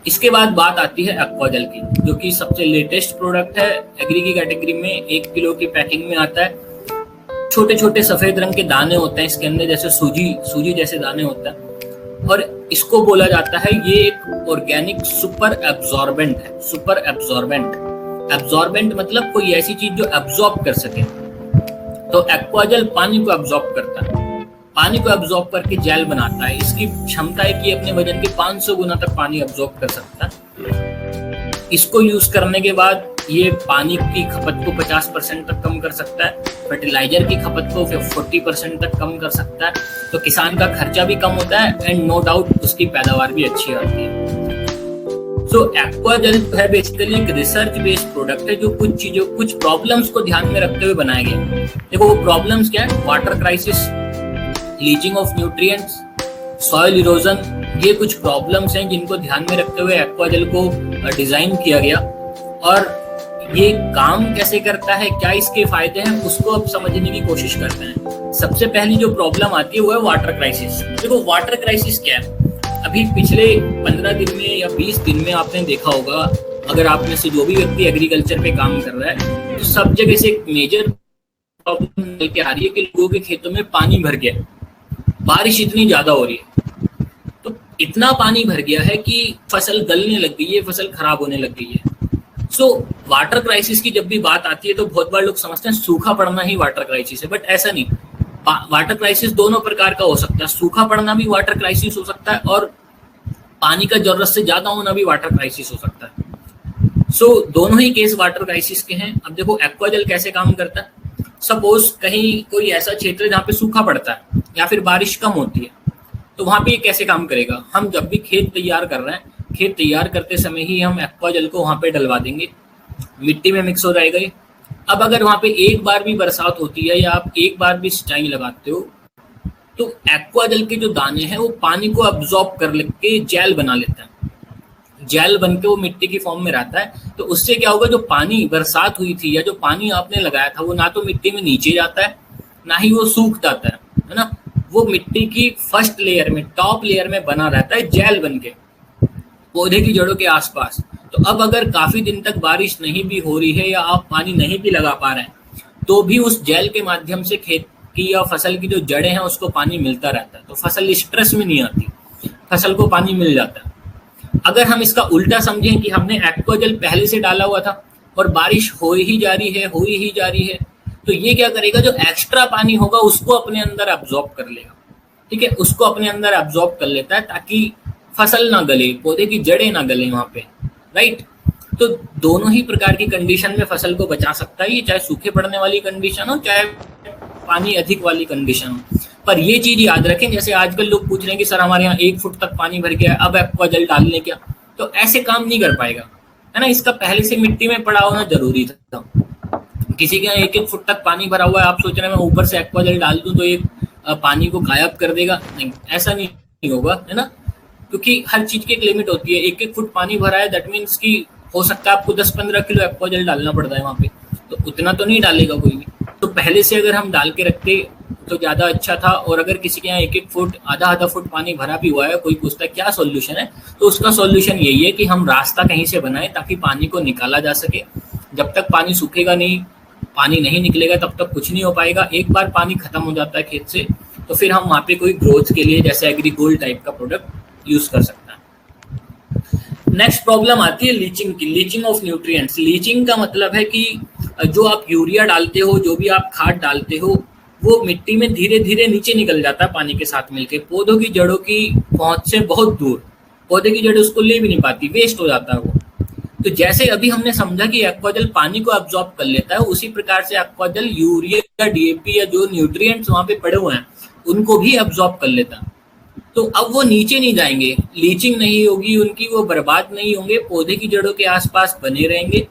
इसके बाद बात आती है एक्वाजल की, जो कि सबसे लेटेस्ट प्रोडक्ट है एग्री की कैटेगरी में। 1 किलो की पैकिंग में आता है। छोटे छोटे सफेद रंग के दाने होते हैं इसके अंदर, जैसे सूजी जैसे दाने होते हैं। और इसको बोला जाता है ये एक ऑर्गेनिक सुपर एब्जॉर्बेंट है। सुपर एब्जॉर्बेंट मतलब कोई ऐसी चीज जो एब्जॉर्ब कर सके। तो एक्वाजल पानी को एब्जॉर्ब करता है, पानी को एब्जॉर्ब करके जेल बनाता है। इसकी क्षमता है कि अपने वजन के 500 गुना तक पानी एब्जॉर्ब कर सकता है। इसको यूज करने के बाद ये पानी की खपत को 50% तक कम कर सकता है, फर्टिलाइजर की खपत को 40% तक कम कर सकता है। तो किसान का खर्चा भी कम होता है एंड नो डाउट उसकी पैदावार भी अच्छी आती है। सो एक्वाजल है बेसिकली एक रिसर्च बेस्ड प्रोडक्ट है, जो कुछ प्रॉब्लम्स को ध्यान में रखते हुए बनाया गया। देखो वो प्रॉब्लम्स क्या है, water crisis, leaching of nutrients, soil erosion, ये कुछ प्रॉब्लम्स हैं जिनको ध्यान में रखते हुए एक्वाजल को डिजाइन किया गया। और ये काम कैसे करता है, क्या इसके फायदे हैं, उसको अब समझने की कोशिश करते हैं। सबसे पहली जो प्रॉब्लम आती है वो है वाटर क्राइसिस। देखो वाटर क्राइसिस क्या है, अभी पिछले 15 दिन में या 20 दिन में आपने देखा होगा, अगर आप में से जो भी व्यक्ति एग्रीकल्चर पे काम कर रहा है, तो सब जगह से एक मेजर प्रॉब्लम निकल के आ रही है कि लोगों के खेतों में पानी भर गया, बारिश इतनी ज्यादा हो रही है, तो इतना पानी भर गया है कि फसल गलने लग गई है, फसल खराब होने लग गई है। सो वाटर क्राइसिस की जब भी बात आती है तो बहुत बार लोग समझते हैं सूखा पड़ना ही वाटर क्राइसिस है, बट ऐसा नहीं। वाटर क्राइसिस दोनों प्रकार का हो सकता है। सूखा पड़ना भी वाटर क्राइसिस हो सकता है और पानी का जरूरत से ज्यादा होना भी वाटर क्राइसिस हो सकता है। सो दोनों ही केस वाटर क्राइसिस के हैं। अब देखो एक्वाजल कैसे काम करता है। सपोज कहीं कोई ऐसा क्षेत्र है जहाँ पे सूखा पड़ता है या फिर बारिश कम होती है, तो वहां पे ये कैसे काम करेगा। हम जब भी खेत तैयार कर रहे हैं, खेत तैयार करते समय ही हम एक्वाजल को वहां पे डलवा देंगे, मिट्टी में मिक्स हो जाएगा ये। अब अगर वहां पे एक बार भी बरसात होती है या आप एक बार भी सिंचाई लगाते हो, तो एक्वाजल के जो दाने हैं वो पानी को अब्जॉर्ब कर लेके जेल बना लेता है। जेल बन के वो मिट्टी की फॉर्म में रहता है। तो उससे क्या होगा, जो पानी बरसात हुई थी या जो पानी आपने लगाया था, वो ना तो मिट्टी में नीचे जाता है, ना ही वो सूख जाता है ना। वो मिट्टी की फर्स्ट लेयर में, टॉप लेयर में बना रहता है जेल बन के पौधे की जड़ों के आसपास। तो अब अगर काफी दिन तक बारिश नहीं भी हो रही है या आप पानी नहीं भी लगा पा रहे हैं, तो भी उस जेल के माध्यम से खेत की या फसल की जो जड़ें हैं उसको पानी मिलता रहता है। तो फसल स्ट्रेस में नहीं आती, फसल को पानी मिल जाता है। अगर हम इसका उल्टा समझें कि हमने एक्वाजल पहले से डाला हुआ था और बारिश हो ही जा रही है, तो ये क्या करेगा, जो एक्स्ट्रा पानी होगा उसको अपने अंदर एब्जॉर्ब कर लेगा। ठीक है, उसको अपने अंदर एब्जॉर्ब कर लेता है ताकि फसल ना गले, पौधे की जड़ें ना गले वहां पे, राइट। तो दोनों ही प्रकार की कंडीशन में फसल को बचा सकता है ये, चाहे सूखे पड़ने वाली कंडीशन हो, चाहे पानी अधिक वाली कंडीशन हो। पर ये चीज याद रखें, जैसे आजकल लोग पूछ रहे हैं कि सर हमारे यहाँ 1 फुट तक पानी भर गया है, अब एक्वाजल डाल लें क्या, तो ऐसे काम नहीं कर पाएगा, है ना। इसका पहले से मिट्टी में पड़ा होना जरूरी था। किसी के यहाँ 1-1 फुट तक पानी भरा हुआ है, आप सोच रहे हैं मैं ऊपर से एक्वाजल डाल दूं तो ये पानी को गायब कर देगा, नहीं, ऐसा नहीं होगा, है ना। क्योंकि हर चीज की एक लिमिट होती है। 1-1 फुट पानी भरा है, दैट मीन्स कि हो सकता है आपको 10-15 किलो एक्वाजल डालना पड़ता है वहां पे, तो उतना तो नहीं डालेगा कोई भी। तो पहले से अगर हम डाल के रखते तो ज्यादा अच्छा था। और अगर किसी के यहाँ 1-1 फुट, आधा फुट पानी भरा भी हुआ है, कोई पूछता है क्या सॉल्यूशन है, तो उसका सॉल्यूशन यही है कि हम रास्ता कहीं से बनाए ताकि पानी को निकाला जा सके। जब तक पानी सूखेगा नहीं, पानी नहीं निकलेगा, तब तक कुछ नहीं हो पाएगा। एक बार पानी खत्म हो जाता है खेत से, तो फिर हम वहाँ पे कोई ग्रोथ के लिए जैसे एग्रीगोल्ड टाइप का प्रोडक्ट यूज कर सकते हैं। नेक्स्ट प्रॉब्लम आती है लीचिंग की, लीचिंग ऑफ न्यूट्रिएंट्स। लीचिंग का मतलब है कि जो आप यूरिया डालते हो, जो भी आप खाद डालते हो, वो मिट्टी में धीरे धीरे नीचे निकल जाता है पानी के साथ मिलके, पौधों की जड़ों की पहुंच से बहुत दूर। पौधे की जड़ उसको ले भी नहीं पाती, वेस्ट हो जाता है वो। तो जैसे अभी हमने समझा कि एक्वाजल पानी को एब्जॉर्ब कर लेता है, उसी प्रकार से एक्वाजल यूरिया, डीएपी या जो न्यूट्रिएंट्स वहां पे पड़े हुए हैं उनको भी एब्जॉर्ब कर लेता है। तो अब वो नीचे नहीं जाएंगे, लीचिंग नहीं होगी उनकी, वो बर्बाद नहीं होंगे, पौधे की जड़ों के आसपास बने रहेंगे।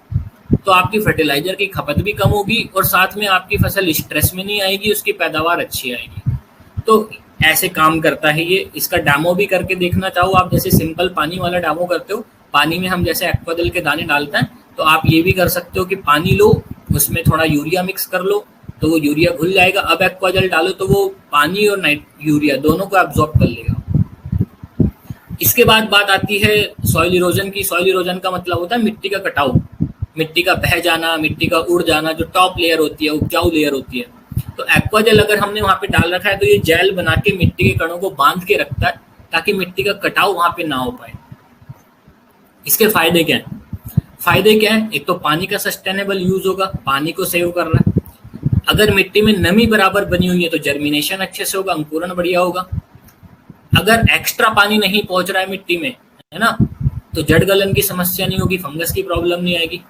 तो आपकी फर्टिलाइजर की खपत भी कम होगी और साथ में आपकी फसल स्ट्रेस में नहीं आएगी, उसकी पैदावार अच्छी आएगी। तो ऐसे काम करता है ये। इसका डेमो भी करके देखना चाहो आप, जैसे सिंपल पानी वाला डेमो करते हो, पानी में हम जैसे एक्वाजल के दाने डालते हैं, तो आप ये भी कर सकते हो कि पानी लो, उसमें थोड़ा यूरिया मिक्स कर लो, तो वो यूरिया घुल जाएगा। अब एक्वाजल डालो तो वो पानी और यूरिया दोनों को एब्जॉर्ब कर लेगा। इसके बाद बात आती है सॉइल इरोजन की। सॉइल इरोजन का मतलब होता है मिट्टी का कटाव, मिट्टी का बह जाना, मिट्टी का उड़ जाना, जो टॉप लेयर होती है, उपजाऊ लेयर होती है। तो एक्वाजेल अगर हमने वहां पे डाल रखा है तो ये जेल बना के मिट्टी के कणों को बांध के रखता है ताकि मिट्टी का कटाव वहां पे ना हो पाए। इसके फायदे क्या है? फायदे क्या है? एक तो पानी का सस्टेनेबल यूज होगा, पानी को सेव कर रहा है। अगर मिट्टी में नमी बराबर बनी हुई है तो जर्मिनेशन अच्छे से होगा, अंकुरण बढ़िया होगा। अगर एक्स्ट्रा पानी नहीं पहुंच रहा है मिट्टी में, है ना, तो जड़ गलन की समस्या नहीं होगी, फंगस की प्रॉब्लम नहीं आएगी।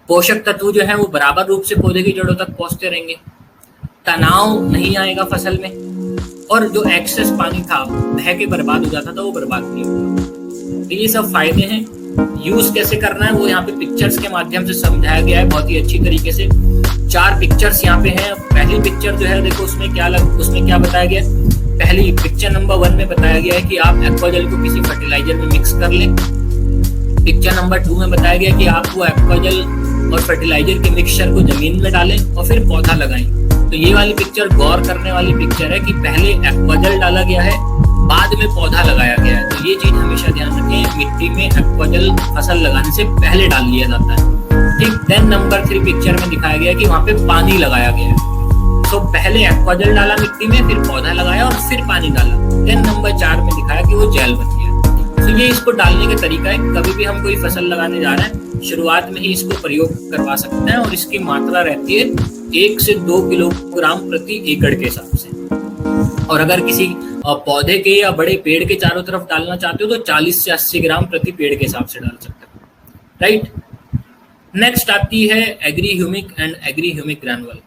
पोषक तत्व जो है वो बराबर रूप से पौधे की जड़ों तक पहुंचते रहेंगे, तनाव नहीं आएगा फसल में, और जो एक्सेस पानी था बह के बर्बाद हो जाता था वो बर्बाद नहीं होगा। तो ये सब फायदे हैं। यूज कैसे करना है वो यहाँ पे पिक्चर्स के माध्यम से समझाया गया है बहुत ही अच्छी तरीके से। 4 पिक्चर्स यहाँ पे हैं। पहली पिक्चर जो है देखो उसमें क्या बताया गया। पहली पिक्चर नंबर 1 में बताया गया है कि आप एक्वाजेल को किसी फर्टिलाइजर में मिक्स कर लें। पिक्चर नंबर 2 में बताया गया कि आप वो एक्वाजेल और फर्टिलाइजर के मिक्सचर को जमीन में डालें और फिर पौधा लगाएं। तो ये वाली पिक्चर गौर करने वाली पिक्चर है कि पहले एक्वाजेल डाला गया है, बाद में पौधा लगाया गया है। तो ये चीज हमेशा ध्यान रखें, मिट्टी में एक्वाजेल फसल लगाने से पहले डाल लिया जाता है। ठीक। देन नंबर 3 पिक्चर में दिखाया गया कि वहां पे पानी लगाया गया है। तो पहले एक्वाजेल डाला मिट्टी में, फिर पौधा लगाया और फिर पानी डाला। देन नंबर 4 में दिखाया कि वो जेल बन गया। तो ये इसको डालने का तरीका है। कभी भी हम कोई फसल लगाने जा रहे हैं, शुरुआत में ही इसको प्रयोग करवा सकते हैं और इसकी मात्रा रहती है 1 से 2 किलोग्राम प्रति एकड़ के हिसाब से। और अगर किसी पौधे के या बड़े पेड़ के चारों तरफ डालना चाहते हो तो 40 से 80 ग्राम प्रति पेड़ के हिसाब से डाल सकते हो। राइट। नेक्स्ट आती है agri humic and agri humic ग्रैनुअल।